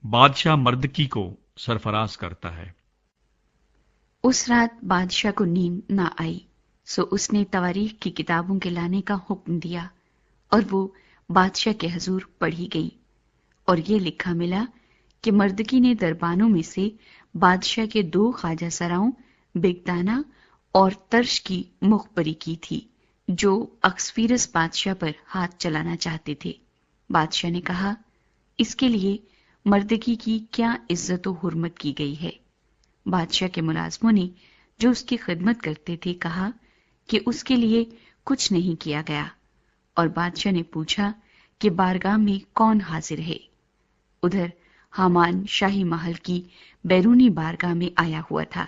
بادشاہ مردکی کو سرفراز کرتا ہے۔ اس رات بادشاہ کو نیند نہ آئی، سو اس نے تواریخ کی کتابوں کے لانے کا حکم دیا، اور وہ بادشاہ کے حضور پڑھی گئی، اور یہ لکھا ملا کہ مردکی نے دربانوں میں سے بادشاہ کے 2 خواجہ سراؤں بگدانہ اور ترش کی مخبری کی تھی، جو اکسفیرس بادشاہ پر ہاتھ چلانا چاہتے تھے۔ بادشاہ نے کہا، اس کے لیے مردکی کی کیا عزت و حرمت کی گئی ہے؟ بادشاہ کے ملازموں نے جو اس کی خدمت کرتے تھے کہا کہ اس کے لیے کچھ نہیں کیا گیا، اور بادشاہ نے پوچھا کہ بارگاہ میں کون حاضر ہے؟ ادھر حامان شاہی محل کی بیرونی بارگاہ میں آیا ہوا تھا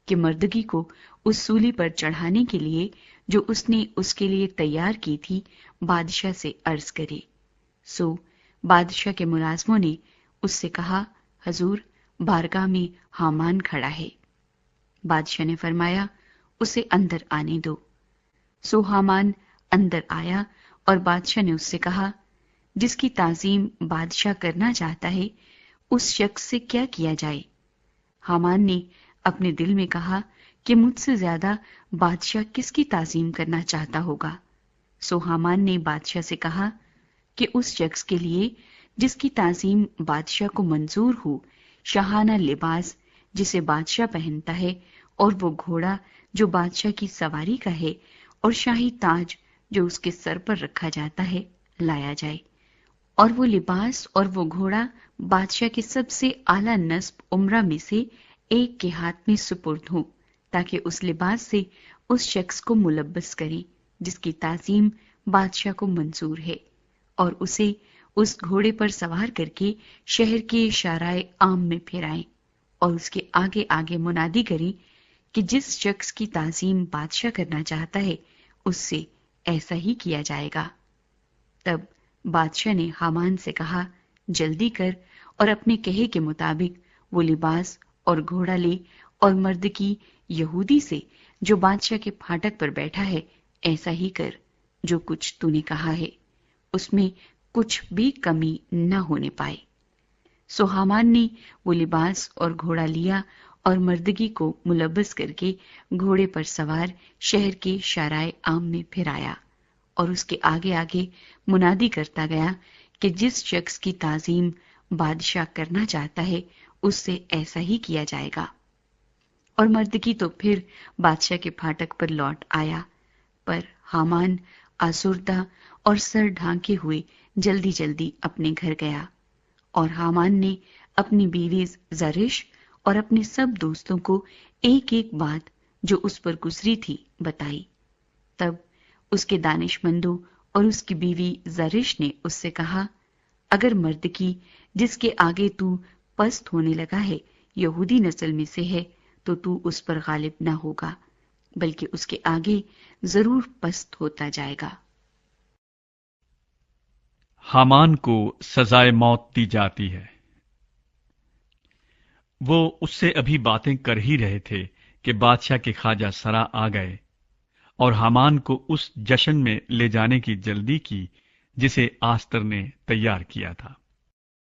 کہ مردکی کو اس سولی پر چڑھانے کے لیے جو اس نے اس کے لیے تیار کی تھی بادشاہ سے عرض کرے۔ سو بادشاہ کے ملازموں نے اس سے کہا، حضور، بارگاہ میں حامان کھڑا ہے۔ بادشاہ نے فرمایا، اسے اندر آنے دو۔ سو حامان اندر آیا، اور بادشاہ نے اس سے کہا، جس کی تعظیم بادشاہ کرنا چاہتا ہے اس شخص سے کیا کیا جائے؟ حامان نے اپنے دل میں کہا کہ مجھ سے زیادہ بادشاہ کس کی تعظیم کرنا چاہتا ہوگا؟ سو حامان نے بادشاہ سے کہا کہ اس شخص کے لیے جس کی تعظیم بادشاہ کو منظور ہو، شاہانہ لباس جسے بادشاہ پہنتا ہے، اور وہ گھوڑا جو بادشاہ کی سواری کا ہے، اور شاہی تاج جو اس کے سر پر رکھا جاتا ہے، لایا جائے، اور وہ لباس اور وہ گھوڑا بادشاہ کے سب سے اعلیٰ نصب عمرہ میں سے ایک کے ہاتھ میں سپرد ہو، تاکہ اس لباس سے اس شخص کو ملبس کریں جس کی تعظیم بادشاہ کو منظور ہے، اور اسے اس گھوڑے پر سوار کر کے شہر کے شارائے عام میں پھرائیں، اور اس کے آگے آگے منادی کریں کہ جس شخص کی تعظیم بادشاہ کرنا چاہتا ہے اس سے ایسا ہی کیا جائے گا۔ تب بادشاہ نے حامان سے کہا، جلدی کر اور اپنے کہے کے مطابق وہ لباس اور گھوڑا لے، اور مردکی یہودی سے جو بادشاہ کے پھاٹک پر بیٹھا ہے ایسا ہی کر جو کچھ تو نے کہا ہے، اس میں کچھ بھی کمی نہ ہونے پائے۔ سو حامان نے وہ لباس اور گھوڑا لیا، اور مردکی کو ملبس کر کے گھوڑے پر سوار شہر کے شارائے عام میں پھر آیا، اور اس کے آگے آگے منادی کرتا گیا کہ جس شخص کی تعظیم بادشاہ کرنا چاہتا ہے اس سے ایسا ہی کیا جائے گا۔ اور مردکی تو پھر بادشاہ کے پھاٹک پر لوٹ آیا، پر حامان آزردہ اور سر ڈھانکے ہوئے جلدی جلدی اپنے گھر گیا، اور حامان نے اپنی بیوی زرش اور اپنے سب دوستوں کو ایک ایک بات جو اس پر گزری تھی بتائی۔ تب اس کے دانش مندوں اور اس کی بیوی زرش نے اس سے کہا، اگر مردکی جس کے آگے تو پست ہونے لگا ہے یہودی نسل میں سے ہے تو تو اس پر غالب نہ ہوگا، بلکہ اس کے آگے ضرور پست ہوتا جائے گا۔ حامان کو سزائے موت دی جاتی ہے۔ وہ اس سے ابھی باتیں کر ہی رہے تھے کہ بادشاہ کے خواجہ سرا آ گئے، اور حامان کو اس جشن میں لے جانے کی جلدی کی جسے آستر نے تیار کیا تھا۔